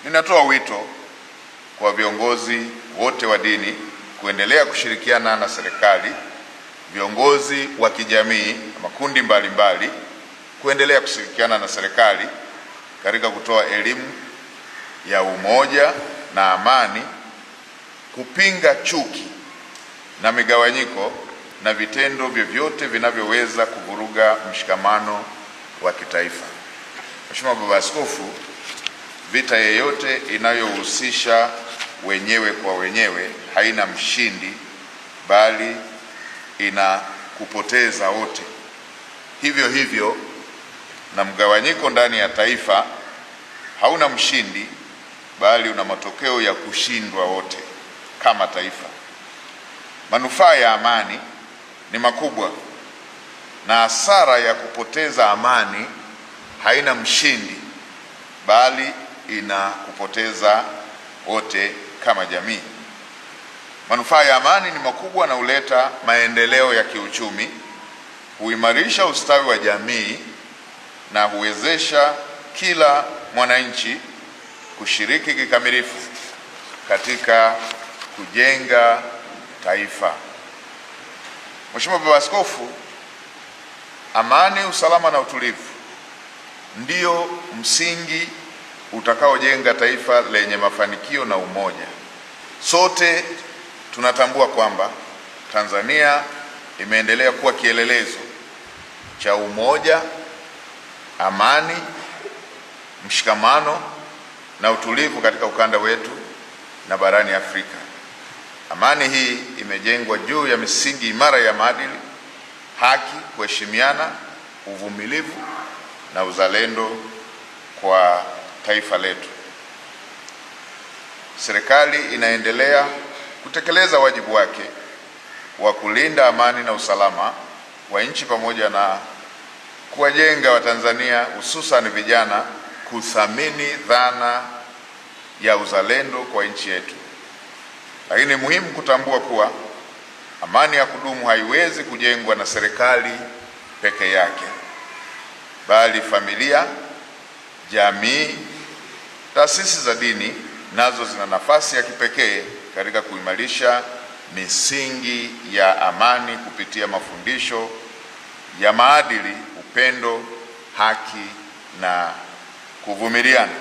Ninatoa wito kwa viongozi wote wa dini kuendelea kushirikiana na serikali, viongozi wa kijamii na makundi mbalimbali kuendelea kushirikiana na serikali katika kutoa elimu ya umoja na amani, kupinga chuki na migawanyiko na vitendo vyovyote vinavyoweza kuvuruga mshikamano wa kitaifa. Mheshimiwa Baba Askofu, vita yeyote inayohusisha wenyewe kwa wenyewe haina mshindi, bali ina kupoteza wote. Hivyo hivyo na mgawanyiko ndani ya taifa hauna mshindi, bali una matokeo ya kushindwa wote kama taifa. Manufaa ya amani ni makubwa, na hasara ya kupoteza amani haina mshindi, bali ina kupoteza wote kama jamii. Manufaa ya amani ni makubwa na huleta maendeleo ya kiuchumi, huimarisha ustawi wa jamii na huwezesha kila mwananchi kushiriki kikamilifu katika kujenga taifa. Mheshimiwa Baba Askofu, amani, usalama na utulivu ndio msingi utakaojenga taifa lenye mafanikio na umoja. Sote tunatambua kwamba Tanzania imeendelea kuwa kielelezo cha umoja, amani, mshikamano na utulivu katika ukanda wetu na barani Afrika. Amani hii imejengwa juu ya misingi imara ya maadili, haki, kuheshimiana, uvumilivu na uzalendo kwa taifa letu. Serikali inaendelea kutekeleza wajibu wake wa kulinda amani na usalama wa nchi pamoja na kuwajenga Watanzania hususan vijana kuthamini dhana ya uzalendo kwa nchi yetu. Lakini muhimu kutambua kuwa amani ya kudumu haiwezi kujengwa na serikali peke yake, bali familia, jamii, taasisi za dini nazo zina nafasi ya kipekee katika kuimarisha misingi ya amani kupitia mafundisho ya maadili, upendo, haki na kuvumiliana.